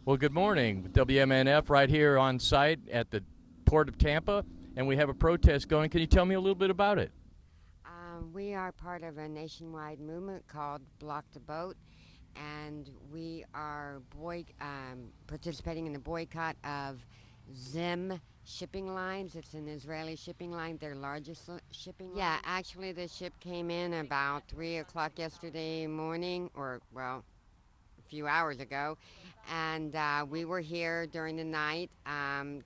Well, good morning. WMNF right here on site at the Port of Tampa, and we have a protest going. Can you tell me a little bit about it? We are part of a nationwide movement called Block the Boat, and we are participating in the boycott of ZIM shipping lines. It's an Israeli shipping line, their largest shipping line. Yeah, actually the ship came in about 3 o'clock yesterday morning, or, well, a few hours ago, and we were here during the night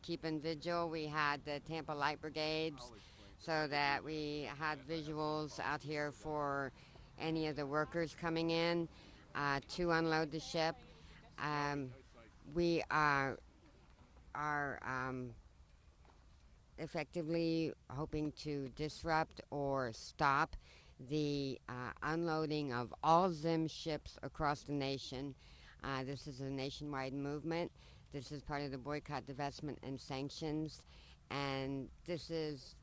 keeping vigil. We had the Tampa Light Brigades so that we had visuals out here for any of the workers coming in to unload the ship. We are effectively hoping to disrupt or stop the unloading of all ZIM ships across the nation. This is a nationwide movement. This is part of the boycott, divestment, and sanctions, and this is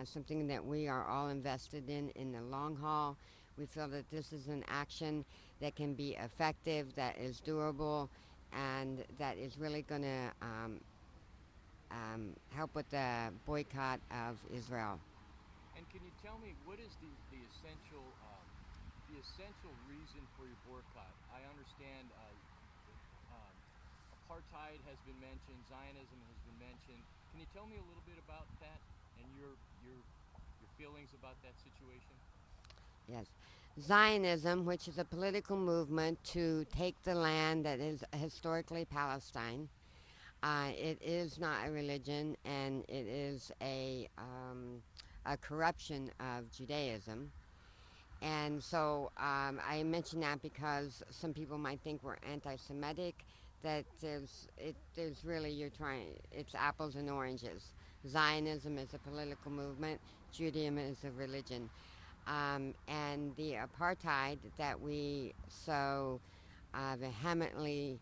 something that we are all invested in the long haul. We feel that this is an action that can be effective, that is doable, and that is really going to help with the boycott of Israel. And can you tell me what is the essential reason for your boycott? I understand apartheid has been mentioned, Zionism has been mentioned. Can you tell me a little bit about that and your feelings about that situation? Yes. Zionism, which is a political movement to take the land that is historically Palestine. It is not a religion, and it is a corruption of Judaism. And so I mention that because some people might think we're anti-Semitic, that there's really, it's apples and oranges. Zionism is a political movement, Judaism is a religion. And the apartheid that we so vehemently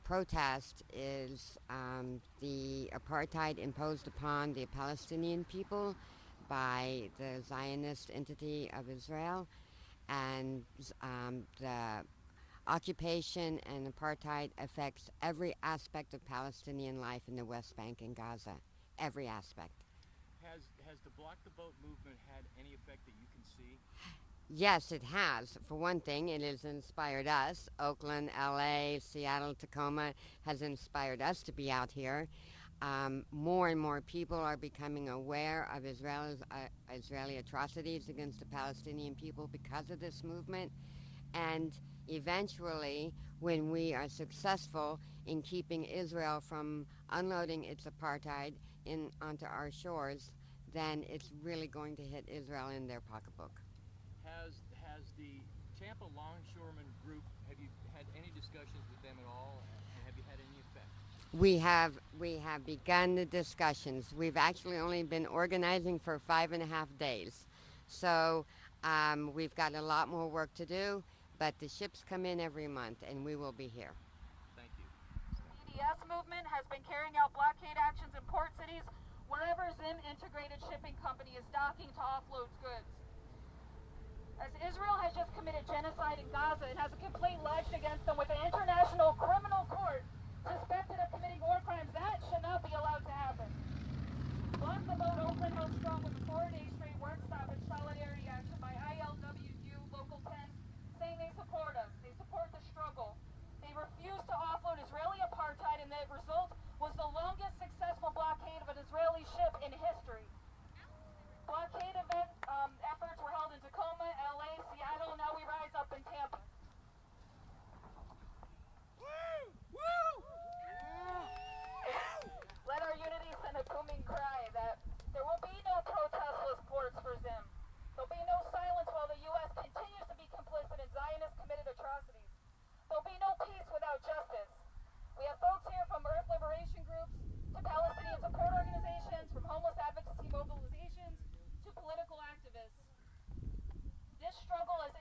protest is the apartheid imposed upon the Palestinian people by the Zionist entity of Israel, and the occupation and apartheid affects every aspect of Palestinian life in the West Bank and Gaza, every aspect. Has the Block the Boat movement had any effect that you can see? Yes, it has. For one thing, it has inspired us. Oakland, LA, Seattle, Tacoma has inspired us to be out here. More and more people are becoming aware of Israeli atrocities against the Palestinian people because of this movement. And eventually, when we are successful in keeping Israel from unloading its apartheid onto our shores, then it's really going to hit Israel in their pocketbook. Has the Tampa Longshoremen Group, have you had any discussions with them at all, and have you had any effect? We have begun the discussions. We've actually only been organizing for 5.5 days. So we've got a lot more work to do, but the ships come in every month, and we will be here. Thank you. The EDS movement has been carrying out blockade actions in port cities wherever ZIM Integrated Shipping Company is docking to offload goods. As Israel has just committed genocide in Gaza and has a complaint lodged against them with an international criminal court suspected of committing war crimes, that should not be allowed to happen. Block the Boat Oakland held strong with a 4-day straight work stoppage solidarity action by ILWU Local 10, saying they support us. They support the struggle. They refuse to offload Israeli apartheid, and the result was the longest successful blockade of an Israeli ship in history. Blockade event efforts were held in Tacoma, LA, Seattle, and now we rise up in Tampa. Woo! Woo! Let our unity send a booming cry that there will be no protest.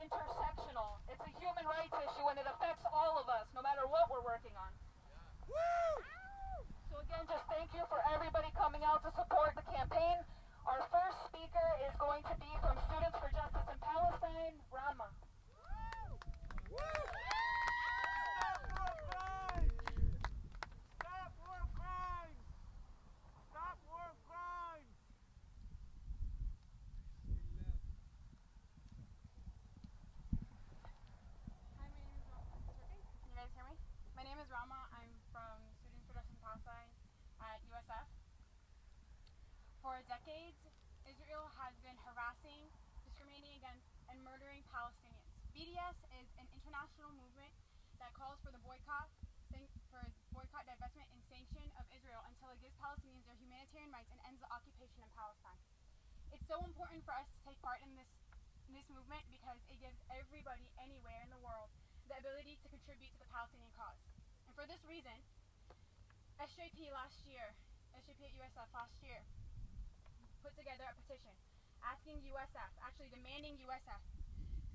intersectional. It's a human rights issue and it affects all of us, no matter what we're working on. So again, just thank you for everybody coming out to support the campaign. Our first speaker is going to be from Students for Justice in Palestine, Rama. My name is Rama. I'm from Students for Justice in Palestine at USF. For decades, Israel has been harassing, discriminating against, and murdering Palestinians. BDS is an international movement that calls for the boycott, divestment, and sanction of Israel until it gives Palestinians their humanitarian rights and ends the occupation in Palestine. It's so important for us to take part in this movement because it gives everybody anywhere in the world the ability to contribute to the Palestinian cause. And for this reason, SJP at USF last year, put together a petition asking USF, actually demanding USF,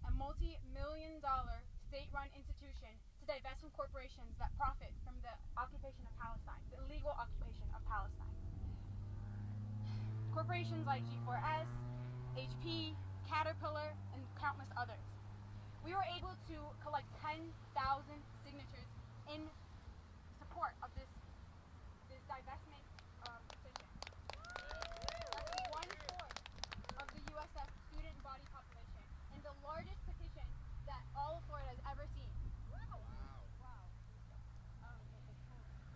a multi-million-dollar state-run institution to divest from corporations that profit from the occupation of Palestine, the illegal occupation of Palestine. Corporations like G4S, HP, Caterpillar, and countless others. We were able to collect 10,000 signatures in support of this divestment petition. That's 1/4 of the USF student body population and the largest petition that all of Florida has ever seen.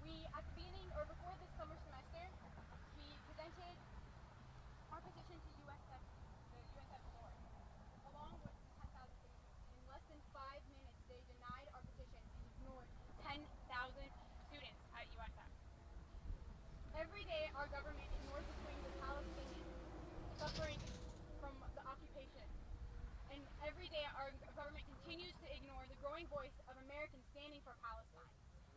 We, at the beginning or before this summer semester, we presented our petition to the USF board, along with 10,000 signatures. In less than 5 minutes, they denied our petition and ignored 10,000 students at USF. Every day, our government ignores the screams of Palestinians suffering from the occupation. And every day, our government continues to ignore the growing voice of Americans standing for Palestine.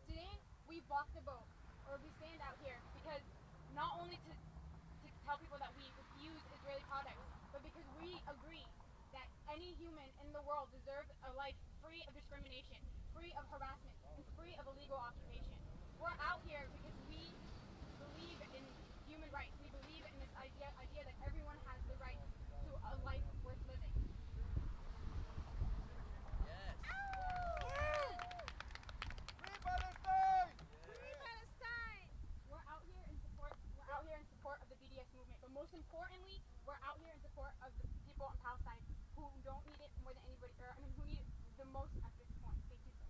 Today, we block the boat, or we stand out here because not only to tell people that we refuse Israeli products, but because we agree that any human in the world deserves a life free of discrimination, free of harassment, and free of illegal occupation. We're out here because we believe in human rights. We believe in this idea that everyone has the right to a life worth living. Yes. We're out here in support of the BDS movement, but most importantly, we're out here in support of the people in Palestine who don't need it more than anybody, who need it the most at this point. Thank you so much.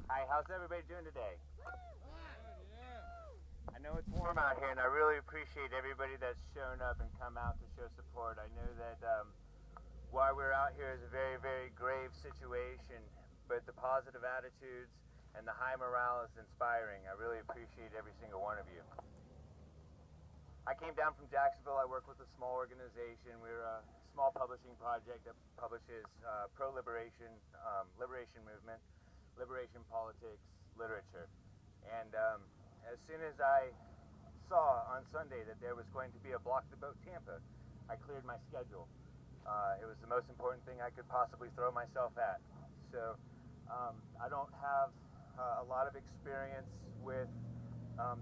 Hi, how's everybody doing today? I know it's warm out here, and I really appreciate everybody that's shown up and come out to show support. I know that why we're out here is a very, very grave situation, but the positive attitudes and the high morale is inspiring. I really appreciate every single one of you. I came down from Jacksonville. I work with a small organization. We're a small publishing project that publishes pro-liberation, liberation movement, liberation politics, literature. And as soon as I saw on Sunday that there was going to be a Block the Boat Tampa, I cleared my schedule. It was the most important thing I could possibly throw myself at. So I don't have a lot of experience with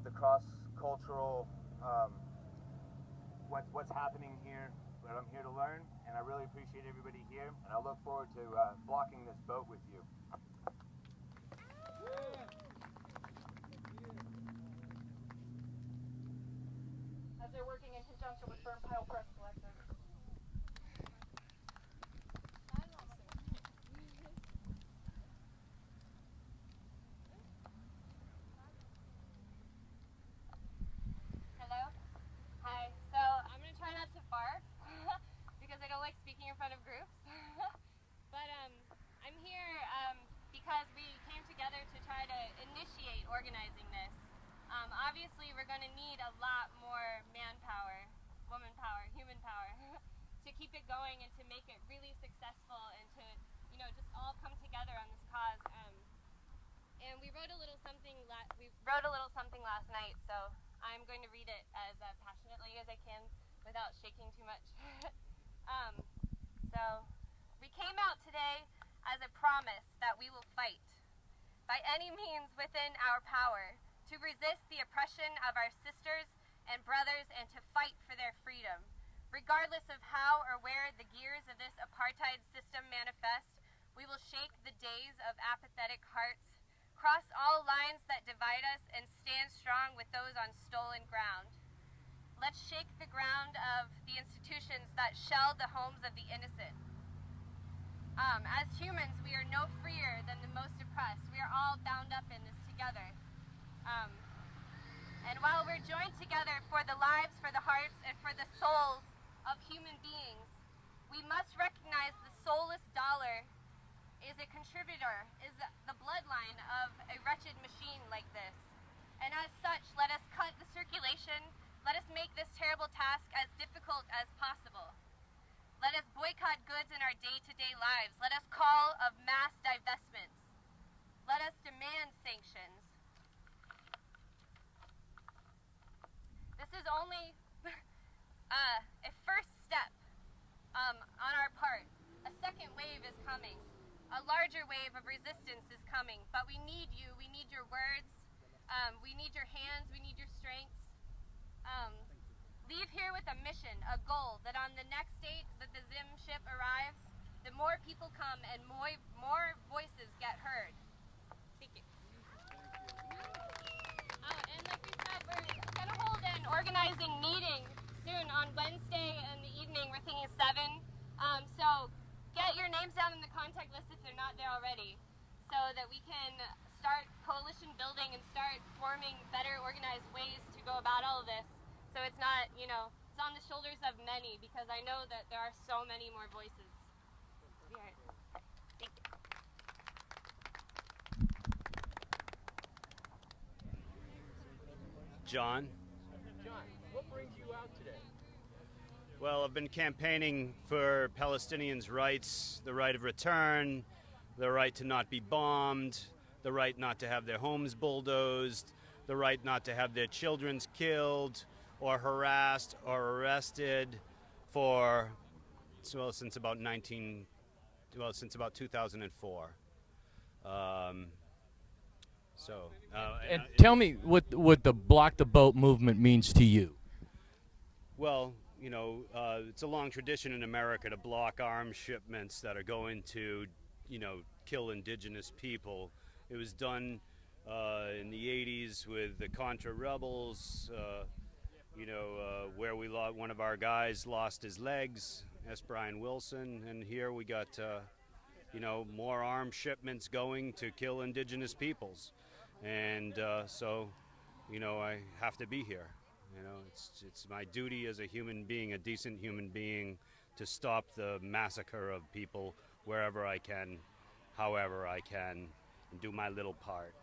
the cross-cultural, what's happening here, but I'm here to learn, and I really appreciate everybody here, and I look forward to blocking this boat with you. As they're working in conjunction with Burn Pile Press Collective. Hello? Hi. So I'm going to try not to barf because I don't like speaking in front of groups. But I'm here because we came together to try to initiate organizing this. Obviously, we're going to need a lot more manpower, woman power, human power, to keep it going and to make it really successful and to, just all come together on this cause. And we wrote a little something, we going to read it as passionately as I can without shaking too much. So, we came out today as a promise that we will fight, by any means within our power, to resist the oppression of our sisters and brothers and to fight for their freedom. Regardless of how or where the gears of this apartheid system manifest, we will shake the days of apathetic hearts, cross all lines that divide us, and stand strong with those on stolen ground. Let's shake the ground of the institutions that shell the homes of the innocent. As humans, we are no freer than the most oppressed. We are all bound up in this together. And while we're joined together for the lives, for the hearts, and for the souls of human beings, we must recognize the soulless dollar is a contributor, is the bloodline of a wretched machine like this. And as such, let us cut the circulation. Let us make this terrible task as difficult as possible. Let us boycott goods in our day-to-day lives. Let us call of mass divestments. Let us demand sanctions. This is only a first step on our part. A second wave is coming. A larger wave of resistance is coming. But we need you. We need your words. We need your hands. We need your strengths. Leave here with a mission, a goal, that on the next date that the ZIM ship arrives, the more people come and more voices get heard. Thank you. And like we said, we're going to hold an organizing meeting soon on Wednesday in the evening. We're thinking 7. So get your names down in the contact list if they're not there already, so that we can start coalition building and start forming better organized ways to go about all of this. So it's not, it's on the shoulders of many, because I know that there are so many more voices. Thank you. John. John, what brings you out today? Well, I've been campaigning for Palestinians' rights, the right of return, the right to not be bombed, the right not to have their homes bulldozed, the right not to have their children killed or harassed or arrested since about 2004. And tell me what the Block the Boat movement means to you. Well, it's a long tradition in America to block arms shipments that are going to, kill indigenous people. It was done in the 80s with the Contra rebels, where one of our guys lost his legs, S. Brian Wilson, and here we got, more arms shipments going to kill indigenous peoples. And so, I have to be here. It's my duty as a human being, a decent human being, to stop the massacre of people wherever I can, however I can, and do my little part.